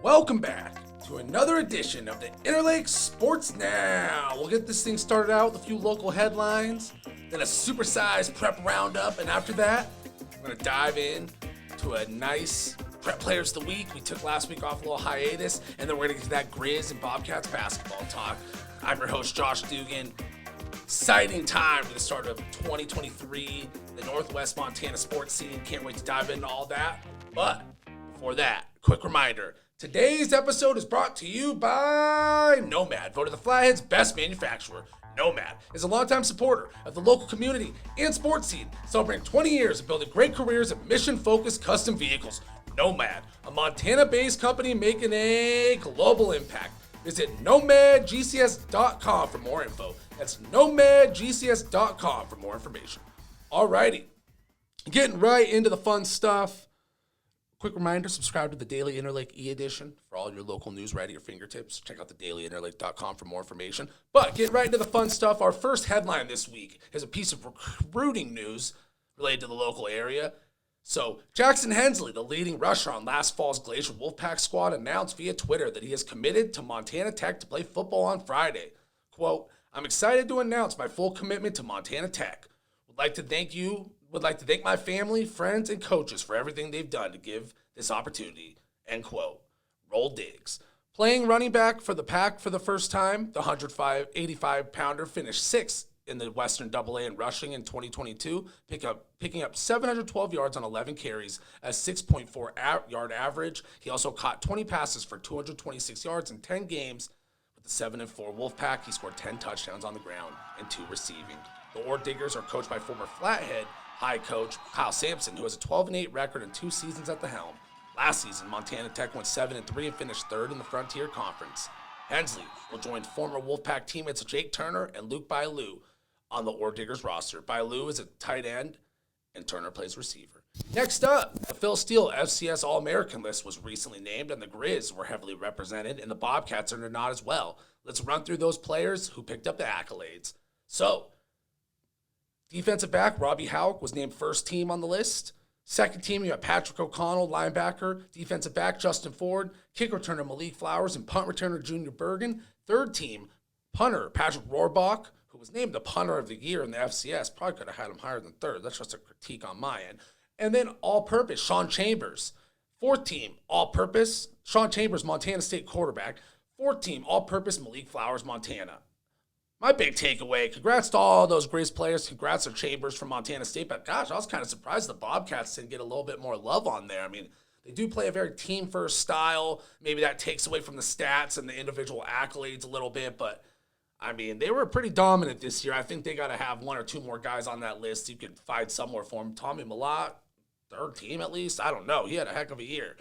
Welcome back to another edition of the Interlake Sports Now. We'll get this thing started out with a few local headlines, then a supersized prep roundup, and after that, we're going to dive in to a nice prep players of the week. We took last week off a little hiatus, and then we're going to get to that Griz and Bobcats basketball talk. I'm your host, Josh Dugan. Exciting time for the start of 2023, the Northwest Montana sports scene. Can't wait to dive into all that. But before that, quick reminder. Today's episode is brought to you by Nomad, voted the Flathead's best manufacturer. Nomad is a longtime supporter of the local community and sports scene, celebrating 20 years of building great careers in mission-focused custom vehicles. Nomad, a Montana-based company making a global impact. Visit nomadgcs.com for more info. That's nomadgcs.com for more information. Alrighty, getting right into the fun stuff. Quick reminder, subscribe to the Daily Interlake e-edition for all your local news right at your fingertips. Check out the dailyinterlake.com for more information. But getting right into the fun stuff, our first headline this week is a piece of recruiting news related to the local area. So, Jackson Hensley, the leading rusher on last fall's Glacier Wolfpack squad, announced via Twitter that he is committed to Montana Tech to play football on Friday. Quote, "I'm excited to announce my full commitment to Montana Tech. Would like to thank my family, friends, and coaches for everything they've done to give this opportunity." End quote. Roll Diggs. Playing running back for the Pack for the first time, the 185-pounder finished sixth in the Western AA in rushing in 2022, picking up 712 yards on 11 carries, a 6.4 yard average. He also caught 20 passes for 226 yards in 10 games. With the 7-4 Wolfpack, he scored 10 touchdowns on the ground and 2 receiving. The Ore Diggers are coached by former Flathead High coach Kyle Sampson, who has a 12-8 record and 2 seasons at the helm. Last season, Montana Tech went 7-3 and finished third in the Frontier Conference. Hensley will join former Wolfpack teammates Jake Turner and Luke Bailu on the Ore Diggers roster. Bailu is a tight end, and Turner plays receiver. Next up, the Phil Steele FCS All-American list was recently named, and the Griz were heavily represented, and the Bobcats are not as well. Let's run through those players who picked up the accolades. So, defensive back Robbie Howick was named first team on the list. Second team, you have Patrick O'Connell, linebacker. Defensive back Justin Ford. Kick returner Malik Flowers and punt returner Junior Bergen. Third team, punter Patrick Rohrbach, who was named the punter of the year in the FCS. Probably could have had him higher than third. That's just a critique on my end. And then all-purpose Sean Chambers. Fourth team, all-purpose Sean Chambers, Montana State quarterback. Fourth team, all-purpose Malik Flowers, Montana. My big takeaway, congrats to all those Griz players. Congrats to Chambers from Montana State. But gosh, I was kind of surprised the Bobcats didn't get a little bit more love on there. I mean, they do play a very team-first style. Maybe that takes away from the stats and the individual accolades a little bit. But, I mean, they were pretty dominant this year. I think they got to have 1 or 2 more guys on that list. You could find somewhere for them. Tommy Malott, third team at least. I don't know. He had a heck of a year.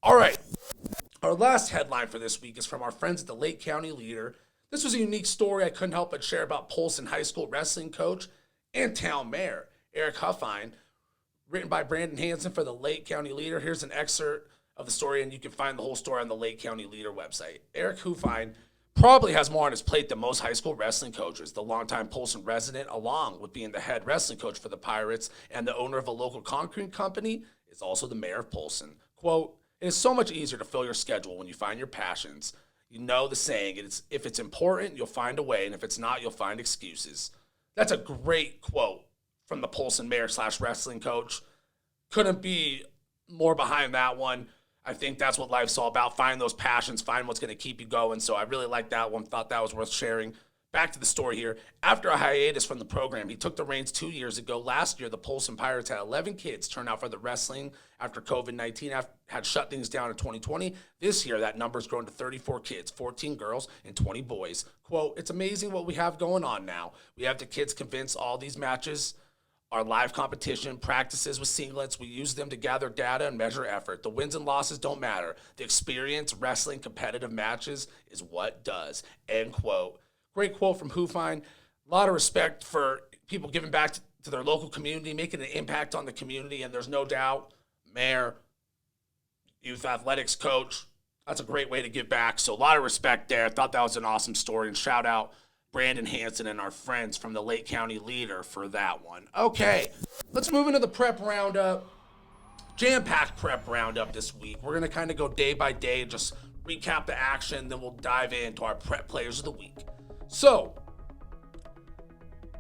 All right. Our last headline for this week is from our friends at the Lake County Leader. This was a unique story I couldn't help but share about Polson High School wrestling coach and town mayor, Eric Huffine, written by Brandon Hansen for the Lake County Leader. Here's an excerpt of the story, and you can find the whole story on the Lake County Leader website. Eric Huffine probably has more on his plate than most high school wrestling coaches. The longtime Polson resident, along with being the head wrestling coach for the Pirates and the owner of a local concrete company, is also the mayor of Polson. Quote, "It is so much easier to fill your schedule when you find your passions. You know the saying, if it's important, you'll find a way, and if it's not, you'll find excuses." That's a great quote from the Polson mayor/wrestling coach. Couldn't be more behind that one. I think that's what life's all about. Find those passions, find what's going to keep you going. So I really like that one. Thought that was worth sharing. Back to the story here. After a hiatus from the program, he took the reins 2 years ago. Last year, the Polson Pirates had 11 kids turn out for the wrestling after COVID-19 had shut things down in 2020. This year, that number's grown to 34 kids, 14 girls, and 20 boys. Quote, "It's amazing what we have going on now. We have the kids convinced all these matches are live competition, practices with singlets. We use them to gather data and measure effort. The wins and losses don't matter. The experience, wrestling, competitive matches is what does." End quote. Great quote from Huffine. A lot of respect for people giving back to their local community, making an impact on the community, and there's no doubt, mayor, youth athletics coach, that's a great way to give back. So a lot of respect there. I thought that was an awesome story, and shout out Brandon Hansen and our friends from the Lake County Leader for that one. Okay, let's move into the prep roundup. Jam-packed prep roundup this week. We're going to kind of go day by day and just recap the action, then we'll dive into our prep players of the week. So,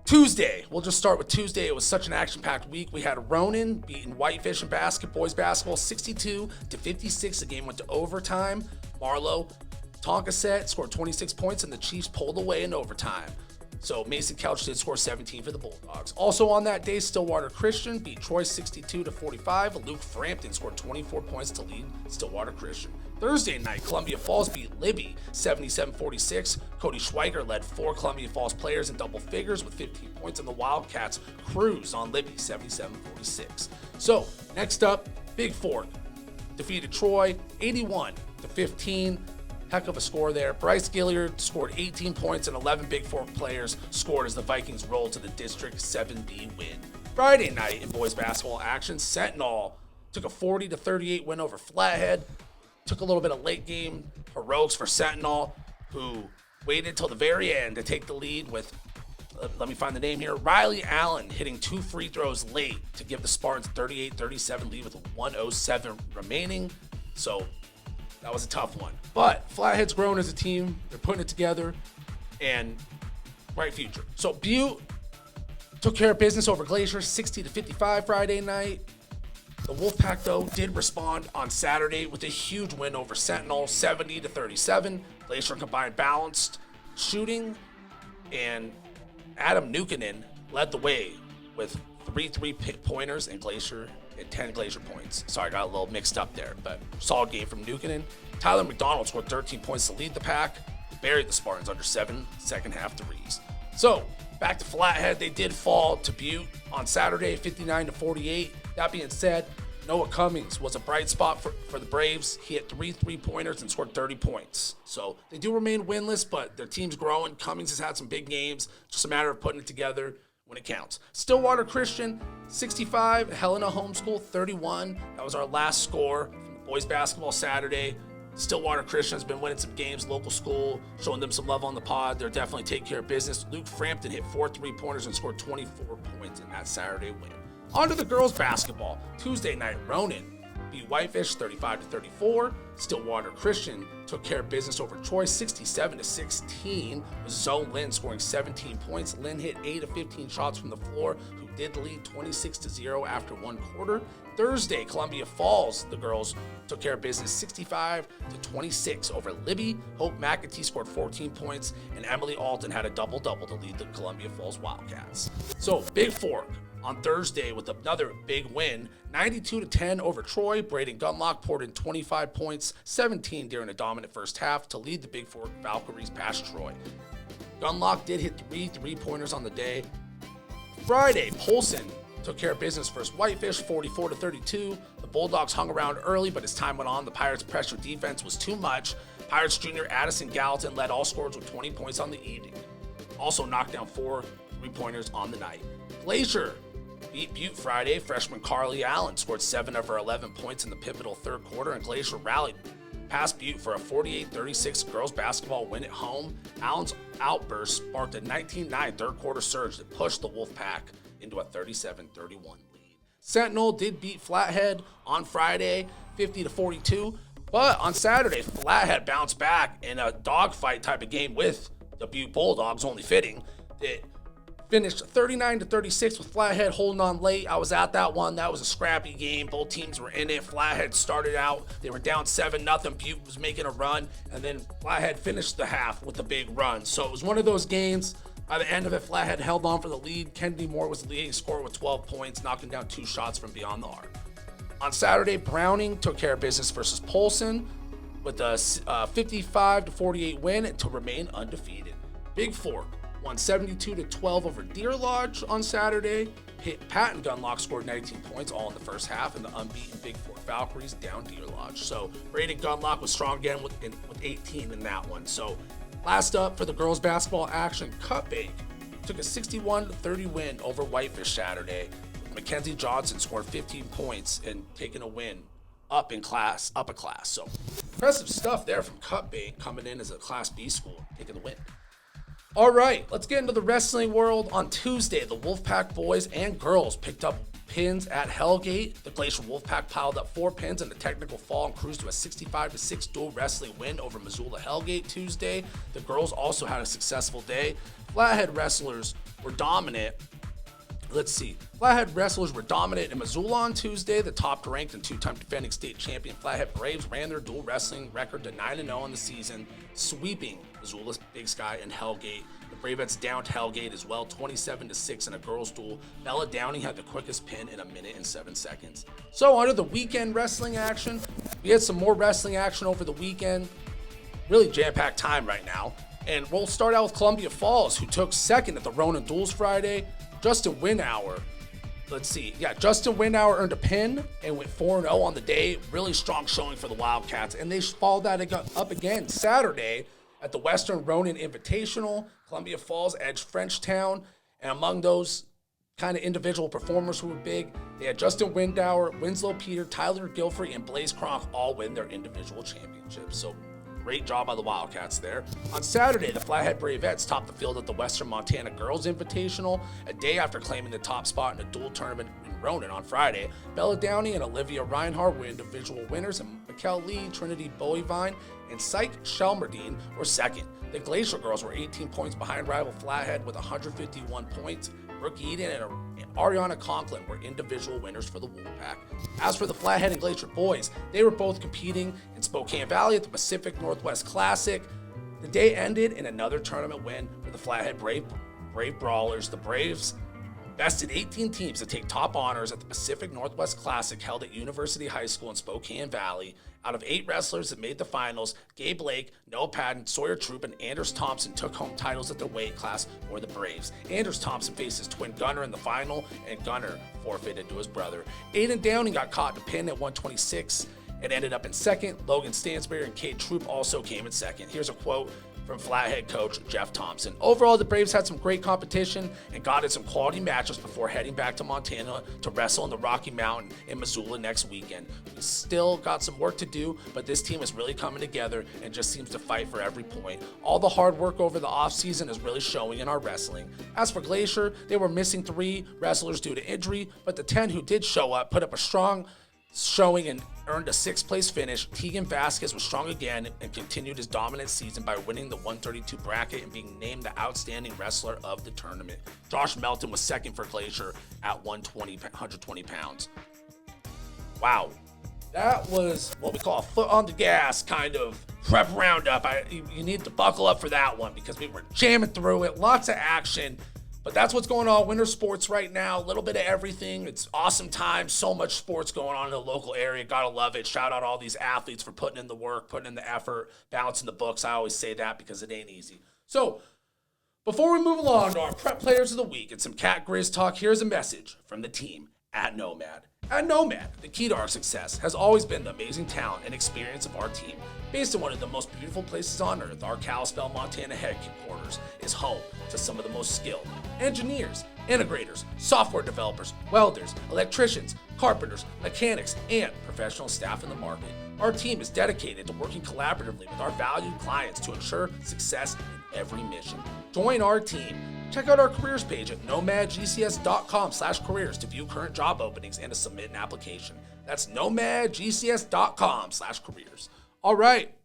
Tuesday, we'll just start with Tuesday. It was such an action-packed week. We had Ronan beating Whitefish in boys basketball 62-56. The game went to overtime. Marlowe Tonka set, scored 26 points, and the Chiefs pulled away in overtime. So Mason Couch did score 17 for the Bulldogs. Also on that day, Stillwater Christian beat Troy 62-45. Luke Frampton scored 24 points to lead Stillwater Christian. Thursday night, Columbia Falls beat Libby 77-46. Cody Schweiger led 4 Columbia Falls players in double figures with 15 points, and the Wildcats cruised on Libby 77-46. So next up, Big Fork defeated Troy 81-15. Heck of a score there. Bryce Gilliard scored 18 points, and 11 Big Fork players scored as the Vikings rolled to the District 7B win. Friday night in boys basketball action, Sentinel took a 40-38 win over Flathead. Took a little bit of late game heroics for Sentinel, who waited till the very end to take the lead with, let me find the name here, Riley Allen hitting 2 free throws late to give the Spartans 38-37 lead with 1:07 remaining. So that was a tough one. But Flathead's grown as a team. They're putting it together, and bright future. So Butte took care of business over Glacier 60-55 Friday night. The Wolfpack, though, did respond on Saturday with a huge win over Sentinel, 70-37. Glacier combined balanced shooting, and Adam Nukinen led the way with 3 3-pointers, and Glacier had 10 Glacier points. Sorry, I got a little mixed up there, but solid game from Nukinen. Tyler McDonald scored 13 points to lead the pack, buried the Spartans under 7 second-half threes. So, back to Flathead, they did fall to Butte on Saturday, 59-48. That being said, Noah Cummings was a bright spot for the Braves. He had 3 3-pointers and scored 30 points. So they do remain winless, but their team's growing. Cummings has had some big games. Just a matter of putting it together when it counts. Stillwater Christian, 65. Helena Homeschool, 31. That was our last score from the boys basketball Saturday. Stillwater Christian has been winning some games, local school, showing them some love on the pod. They're definitely taking care of business. Luke Frampton hit 4 3-pointers and scored 24 points in that Saturday win. On to the girls basketball. Tuesday night, Ronan beat Whitefish 35-34. Stillwater Christian took care of business over Troy 67-16, with Zoe Lynn scoring 17 points. Lynn hit 8 of 15 shots from the floor, who did lead 26-0 after one quarter. Thursday, Columbia Falls, the girls took care of business 65-26 over Libby. Hope McAtee scored 14 points, and Emily Alton had a double-double to lead the Columbia Falls Wildcats. So, Big Fork on Thursday with another big win, 92-10 over Troy. Braden Gunlock poured in 25 points, 17 during a dominant first half to lead the Big Fork Valkyries past Troy. Gunlock did hit 3 3-pointers on the day. Friday, Polson took care of business versus Whitefish, 44-32. The Bulldogs hung around early, but as time went on, the Pirates' pressure defense was too much. Pirates junior Addison Gallatin led all scorers with 20 points on the evening. Also knocked down 4 3-pointers on the night. Glacier beat Butte Friday. Freshman Carly Allen scored 7 of her 11 points in the pivotal third quarter, and Glacier rallied past Butte for a 48-36 girls basketball win at home. Allen's outburst sparked a 19-9 third quarter surge that pushed the Wolfpack into a 37-31 lead. Sentinel did beat Flathead on Friday, 50-42, but on Saturday, Flathead bounced back in a dogfight type of game with the Butte Bulldogs, only fitting. It finished 39-36 with Flathead holding on late. I was at that one. That was a scrappy game. Both teams were in it. Flathead started out. They were down 7-0. Butte was making a run, and then Flathead finished the half with a big run. So it was one of those games. By the end of it, Flathead held on for the lead. Kennedy Moore was the leading scorer with 12 points, knocking down 2 shots from beyond the arc. On Saturday, Browning took care of business versus Polson with a 55-48 win to remain undefeated. Big Fork won 72-12 over Deer Lodge on Saturday. Patton Gunlock scored 19 points all in the first half, and the unbeaten Big Fork Valkyries down Deer Lodge. So Braden Gunlock was strong again with 18 in that one. So last up for the girls basketball action, Cutbank took a 61-30 win over Whitefish Saturday. Mackenzie Johnson scored 15 points and taking a win up a class. So impressive stuff there from Cutbank, coming in as a Class B school, taking the win. All right, let's get into the wrestling world. On Tuesday, the Wolfpack boys and girls picked up pins at Hellgate. The Glacier Wolfpack piled up 4 pins in the technical fall and cruised to a 65-6 dual wrestling win over Missoula Hellgate Tuesday. The girls also had a successful day. Flathead wrestlers were dominant. Flathead wrestlers were dominant in Missoula on Tuesday. The top-ranked and 2-time defending state champion Flathead Braves ran their dual wrestling record to 9-0 in the season, sweeping Missoula's Big Sky and Hellgate. The Bravettes downed Hellgate as well, 27-6 in a girls' duel. Bella Downey had the quickest pin in 1 minute and 7 seconds. So under the weekend wrestling action, we had some more wrestling action over the weekend. Really jam-packed time right now. And we'll start out with Columbia Falls, who took second at the Ronin Duels Friday. Justin Winauer earned a pin and went 4-0 on the day. Really strong showing for the Wildcats. And they followed that up again Saturday at the Western Ronin Invitational. Columbia Falls edged Frenchtown. And among those kind of individual performers who were big, they had Justin Winauer, Winslow Peter, Tyler Gilfrey, and Blaze Kronk all win their individual championships. So great job by the Wildcats there. On Saturday, the Flathead Bravettes topped the field at the Western Montana Girls Invitational. A day after claiming the top spot in a dual tournament in Ronin on Friday, Bella Downey and Olivia Reinhardt were individual winners, and Mikkel Lee, Trinity Boivine, and Syke Shelmerdine were second. The Glacier girls were 18 points behind rival Flathead with 151 points. Brooke Eden and Ariana Conklin were individual winners for the Wolfpack. As for the Flathead and Glacier boys, they were both competing in Spokane Valley at the Pacific Northwest Classic. The day ended in another tournament win for the Flathead Brave Brawlers. The Braves bested 18 teams to take top honors at the Pacific Northwest Classic held at University High School in Spokane Valley. Out of 8 wrestlers that made the finals, Gabe Blake, Noah Patton, Sawyer Troop, and Anders Thompson took home titles at their weight class for the Braves. Anders Thompson faced his twin Gunner in the final, and Gunner forfeited to his brother. Aiden Downing got caught in a pin at 126 and ended up in second. Logan Stansberry and Kate Troop also came in second. Here's a quote from Flathead coach Jeff Thompson. Overall, the Braves had some great competition and got in some quality matches before heading back to Montana to wrestle in the Rocky Mountain in Missoula next weekend. We still got some work to do, but this team is really coming together and just seems to fight for every point. All the hard work over the offseason is really showing in our wrestling. As for Glacier, they were missing 3 wrestlers due to injury, but the 10 who did show up put up a strong showing and earned a 6th place finish. Tegan Vasquez was strong again and continued his dominant season by winning the 132 bracket and being named the outstanding wrestler of the tournament. Josh Melton was second for Glacier at 120 pounds. Wow, that was what we call a foot on the gas kind of prep roundup. You need to buckle up for that one because we were jamming through it, lots of action. But that's what's going on. Winter sports right now, a little bit of everything. It's awesome time. So much sports going on in the local area. Gotta love it. Shout out all these athletes for putting in the work, putting in the effort, balancing the books. I always say that because it ain't easy. So before we move along to our prep players of the week and some Cat-Griz talk, here's a message from the team at Nomad. At Nomad, the key to our success has always been the amazing talent and experience of our team. Based in one of the most beautiful places on earth, our Kalispell, Montana headquarters is home to some of the most skilled engineers, integrators, software developers, welders, electricians, carpenters, mechanics, and professional staff in the market. Our team is dedicated to working collaboratively with our valued clients to ensure success in every mission. Join our team. Check out our careers page at nomadgcs.com/careers to view current job openings and to submit an application. That's nomadgcs.com/careers. All right,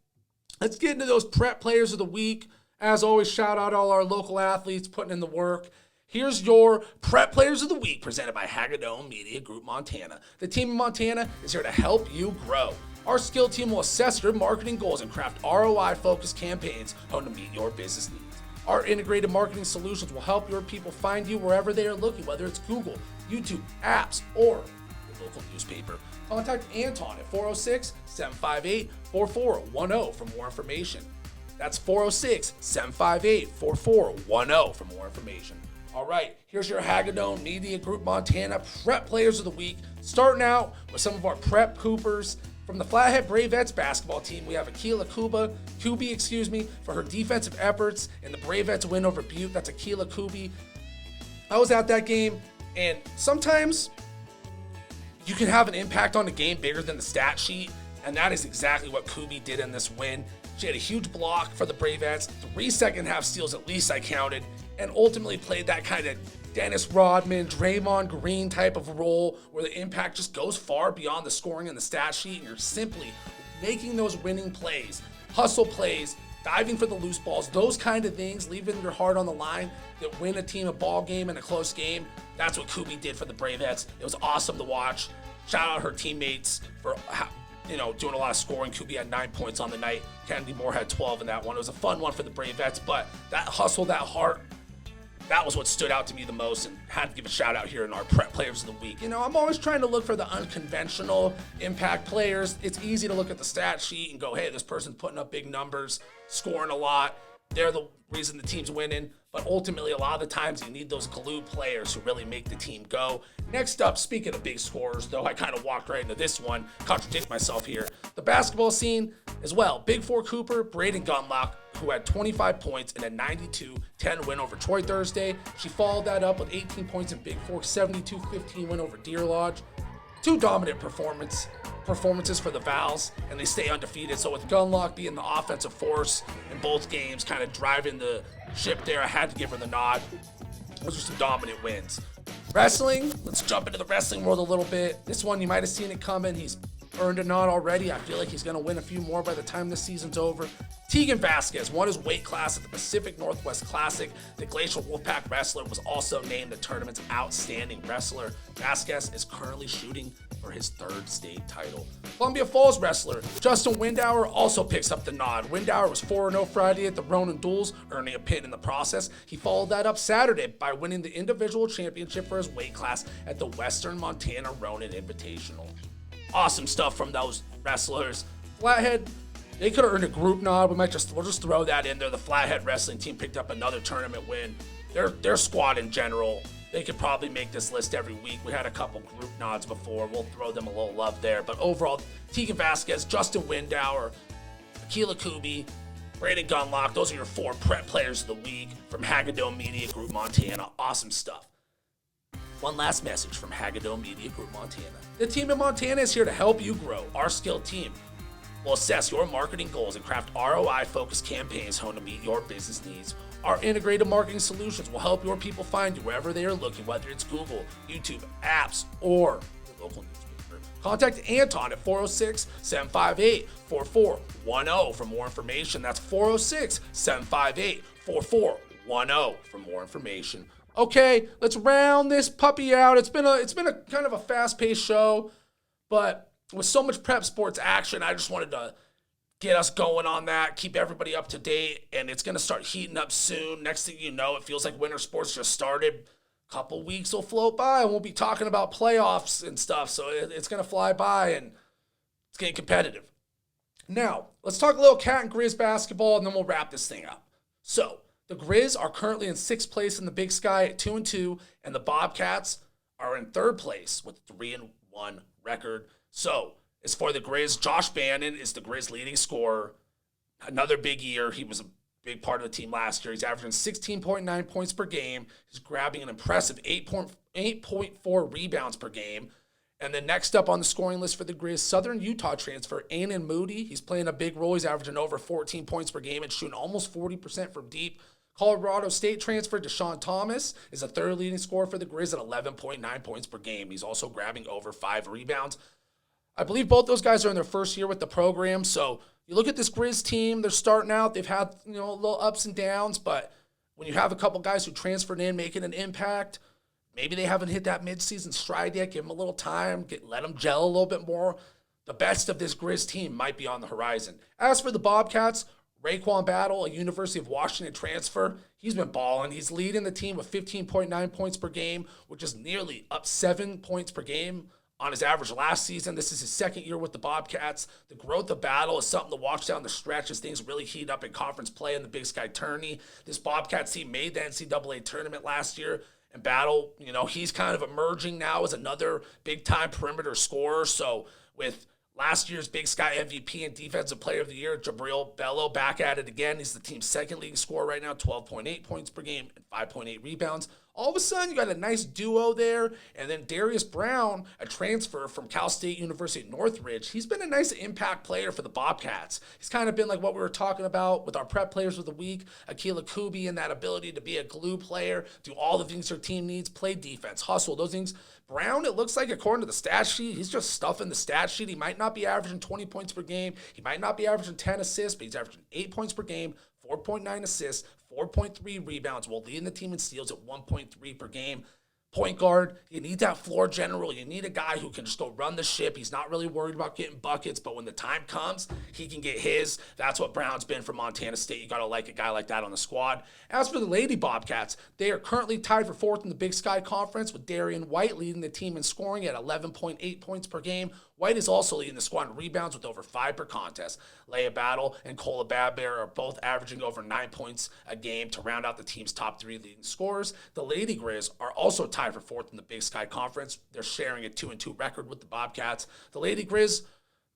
let's get into those prep players of the week. As always, shout out all our local athletes putting in the work. Here's your prep players of the week presented by Hagadone Media Group Montana. The team in Montana is here to help you grow. Our skill team will assess your marketing goals and craft ROI-focused campaigns honed to meet your business needs. Our integrated marketing solutions will help your people find you wherever they are looking, whether it's Google, YouTube, apps, or your local newspaper. Contact Anton at 406-758-4410 for more information. That's 406-758-4410 for more information. All right, here's your Hagadone Media Group Montana prep players of the week. Starting out with some of our prep Coopers. From the Flathead Bravettes basketball team, we have Akila Kubi, for her defensive efforts in the Bravettes win over Butte. That's Akila Kubi. I was at that game, and sometimes you can have an impact on the game bigger than the stat sheet, and that is exactly what Kubi did in this win. She had a huge block for the Bravettes, 3 second half steals at least I counted, and ultimately played that kind of Dennis Rodman, Draymond Green type of role where the impact just goes far beyond the scoring and the stat sheet, and you're simply making those winning plays, hustle plays, diving for the loose balls, those kind of things, leaving your heart on the line that win a team a ball game and a close game. That's what Kubi did for the Braveheads. It was awesome to watch. Shout out her teammates for doing a lot of scoring. Kubi had 9 points on the night. Kennedy Moore had 12 in that one. It was a fun one for the Braveheads, but that hustle, that heart, that was what stood out to me the most, and had to give a shout out here in our prep players of the week. I'm always trying to look for the unconventional impact players. It's easy to look at the stat sheet and go, hey, this person's putting up big numbers, scoring a lot. They're the reason the team's winning. But ultimately, a lot of the times you need those glue players who really make the team go. Next up, speaking of big scorers, though I kind of walked right into this one, contradict myself here. The basketball scene as well. Big Four Cooper, Braden Gunlock, who had 25 points in a 92-10 win over Troy Thursday. She followed that up with 18 points in Big Four, 72-15 win over Deer Lodge. Two dominant performances for the Vals, and they stay undefeated. So with Gunlock being the offensive force in both games, kind of driving the ship there, I had to give her the nod. Those are some dominant wins. Wrestling, let's jump into the wrestling world a little bit. This one, you might have seen it coming. He's earned a nod already. I feel like he's going to win a few more by the time this season's over. Tegan Vasquez won his weight class at the Pacific Northwest Classic. The Glacial Wolfpack wrestler was also named the tournament's outstanding wrestler. Vasquez is currently shooting for his third state title. Columbia Falls wrestler Justin Windauer also picks up the nod. Windauer was 4-0 Friday at the Ronin Duels, earning a pin in the process. He followed that up Saturday by winning the individual championship for his weight class at the Western Montana Ronin Invitational. Awesome stuff from those wrestlers. Flathead, they could have earned a group nod. We'll just throw that in there. The Flathead wrestling team picked up another tournament win. Their squad in general, they could probably make this list every week. We had a couple group nods before. We'll throw them a little love there. But overall, Tegan Vasquez, Justin Windauer, Akila Kubi, Braden Gunlock, those are your four prep players of the week from Hagadone Media Group Montana. Awesome stuff. One last message from Hagadone Media Group Montana. The team in Montana is here to help you grow. Our skilled team will assess your marketing goals and craft ROI-focused campaigns honed to meet your business needs. Our integrated marketing solutions will help your people find you wherever they are looking, whether it's Google, YouTube, apps, or your local newspaper. Contact Anton at 406-758-4410 for more information. That's 406-758-4410 for more information. Okay, let's round this puppy out. It's been a kind of a fast-paced show, but with so much prep sports action, I just wanted to get us going on that, keep everybody up to date, and it's going to start heating up soon. Next thing you know, it feels like winter sports just started. A couple weeks will float by, and we'll be talking about playoffs and stuff, so it's going to fly by, and it's getting competitive. Now, let's talk a little Cat and Griz basketball, and then we'll wrap this thing up. So, the Griz are currently in 6th place in the Big Sky at 2-2, and the Bobcats are in 3rd place with 3-1 record. So, as for the Griz, Josh Bannon is the Griz leading scorer. Another big year. He was a big part of the team last year. He's averaging 16.9 points per game. He's grabbing an impressive 8.4 rebounds per game. And then next up on the scoring list for the Griz, Southern Utah transfer Anan Moody. He's playing a big role. He's averaging over 14 points per game and shooting almost 40% from deep. Colorado State transfer Deshaun Thomas is a 3rd leading scorer for the Griz at 11.9 points per game. He's also grabbing over 5 rebounds. I believe both those guys are in their first year with the program. So you look at this Griz team, they're starting out. They've had little ups and downs, but when you have a couple guys who transferred in making an impact, maybe they haven't hit that midseason stride yet. Give them a little time, let them gel a little bit more. The best of this Griz team might be on the horizon. As for the Bobcats, Raekwon Battle, a University of Washington transfer, he's been balling. He's leading the team with 15.9 points per game, which is nearly up 7 points per game on his average last season. This is his 2nd year with the Bobcats. The growth of Battle is something to watch down the stretch as things really heat up in conference play in the Big Sky tourney. This Bobcats team made the NCAA tournament last year, and Battle, he's kind of emerging now as another big-time perimeter scorer. So with last year's Big Sky MVP and Defensive Player of the Year, Jabril Bello, back at it again. He's the team's 2nd leading scorer right now, 12.8 points per game and 5.8 rebounds. all of a sudden you got a nice duo there. And then Darius Brown, a transfer from Cal State University Northridge, he's been a nice impact player for the Bobcats. He's kind of been like what we were talking about with our prep players of the week, Akila Kubi, and that ability to be a glue player, do all the things your team needs, play defense, hustle, those things. Brown, it looks like, according to the stat sheet, he's just stuffing the stat sheet. He might not be averaging 20 points per game. He might not be averaging 10 assists, but he's averaging 8 points per game, 4.9 assists, 4.3 rebounds, while leading the team in steals at 1.3 per game. Point guard, you need that floor general. You need a guy who can just go run the ship. He's not really worried about getting buckets, but when the time comes, he can get his. That's what Brown's been for Montana State. You got to like a guy like that on the squad. As for the Lady Bobcats, they are currently tied for 4th in the Big Sky Conference with Darian White leading the team in scoring at 11.8 points per game. White is also leading the squad in rebounds with over 5 per contest. Leia Battle and Cola Badbear are both averaging over 9 points a game to round out the team's top 3 leading scorers. The Lady Griz are also tied for 4th in the Big Sky Conference. They're sharing a 2-2 record with the Bobcats. The Lady Griz,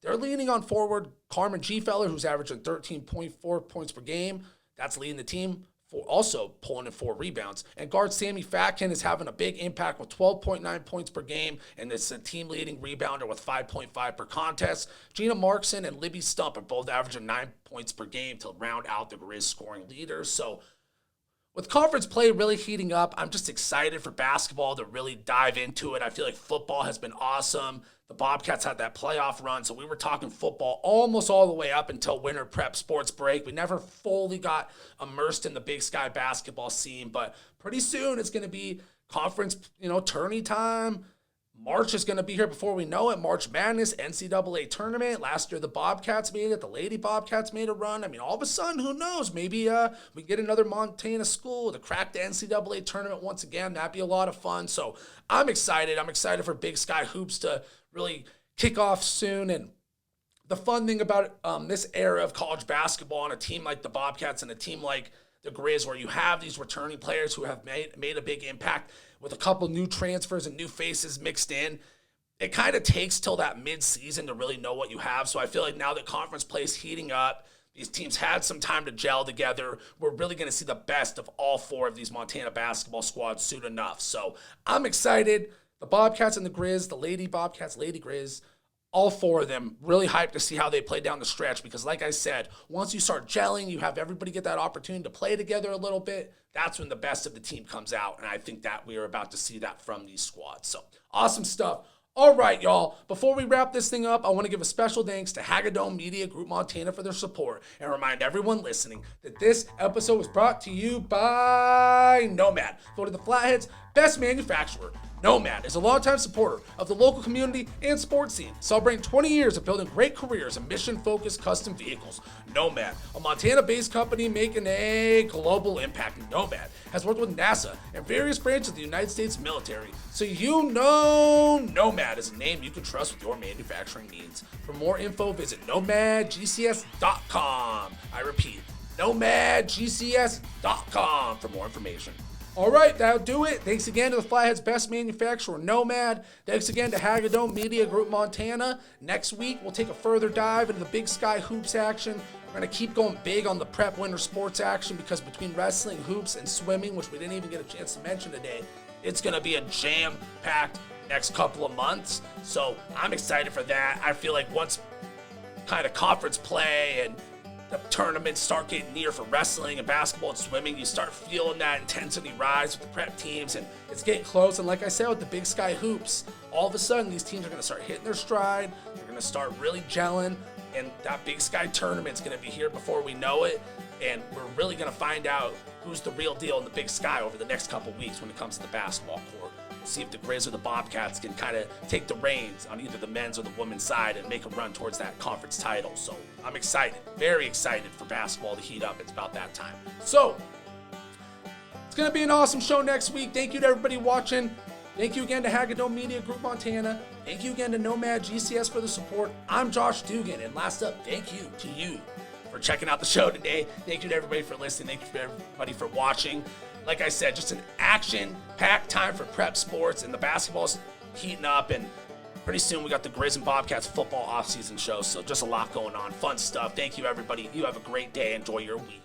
they're leaning on forward Carmen Gfeller, who's averaging 13.4 points per game. That's leading the team. Also pulling in 4 rebounds. And guard Sammy Fatkin is having a big impact with 12.9 points per game, and it's a team-leading rebounder with 5.5 per contest. Gina Markson and Libby Stump are both averaging 9 points per game to round out the Grizz scoring leaders. So with conference play really heating up, I'm just excited for basketball to really dive into it. I feel like football has been awesome. The Bobcats had that playoff run, so we were talking football almost all the way up until winter prep sports break. We never fully got immersed in the Big Sky basketball scene, but pretty soon it's going to be conference, tourney time. March is going to be here before we know it. March Madness, NCAA tournament. Last year the Bobcats made it. The Lady Bobcats made a run. I mean, all of a sudden, who knows? Maybe we get another Montana school to crack the NCAA tournament once again. That'd be a lot of fun. So I'm excited. I'm excited for Big Sky Hoops to really kick off soon. And the fun thing about this era of college basketball and a team like the Bobcats and a team like the Grizz, where you have these returning players who have made a big impact with a couple new transfers and new faces mixed in, it kind of takes till that mid-season to really know what you have. So I feel like now that conference play is heating up, these teams had some time to gel together, we're really going to see the best of all 4 of these Montana basketball squads soon enough. So I'm excited. The Bobcats and the Grizz, the Lady Bobcats, Lady Grizz, all 4 of them, really hyped to see how they play down the stretch because, like I said, once you start gelling, you have everybody get that opportunity to play together a little bit. That's when the best of the team comes out, and I think that we are about to see that from these squads. So, awesome stuff. All right, y'all. Before we wrap this thing up, I want to give a special thanks to Hagadone Media Group Montana for their support and remind everyone listening that this episode was brought to you by Nomad, voted the Flathead's best manufacturer. Nomad is a longtime supporter of the local community and sports scene, celebrating 20 years of building great careers in mission-focused custom vehicles. Nomad, a Montana-based company making a global impact. Nomad has worked with NASA and various branches of the United States military, so Nomad is a name you can trust with your manufacturing needs. For more info, visit nomadgcs.com. I repeat, nomadgcs.com for more information. All right, that'll do it. Thanks again to the Flathead's best manufacturer, Nomad. Thanks again to Hagadone Media Group Montana. Next week, we'll take a further dive into the Big Sky Hoops action. We're going to keep going big on the prep winter sports action because between wrestling, hoops, and swimming, which we didn't even get a chance to mention today, it's going to be a jam-packed next couple of months. So I'm excited for that. I feel like once kind of conference play and the tournaments start getting near for wrestling and basketball and swimming, you start feeling that intensity rise with the prep teams, and it's getting close. And like I said, with the Big Sky Hoops, all of a sudden these teams are going to start hitting their stride. They're going to start really gelling, and that Big Sky tournament's going to be here before we know it. And we're really going to find out who's the real deal in the Big Sky over the next couple weeks when it comes to the basketball court. See if the Grizz or the Bobcats can kind of take the reins on either the men's or the women's side and make a run towards that conference title. So I'm excited, very excited for basketball to heat up. It's about that time. So it's going to be an awesome show next week. Thank you to everybody watching. Thank you again to Hagadone Media Group Montana. Thank you again to Nomad GCS for the support. I'm Josh Dugan. And last up, thank you to you for checking out the show today. Thank you to everybody for listening. Thank you to everybody for watching. Like I said, just an action-packed time for prep sports, and the basketball's heating up, and pretty soon we got the Grizz and Bobcats football off-season show, so just a lot going on. Fun stuff. Thank you, everybody. You have a great day. Enjoy your week.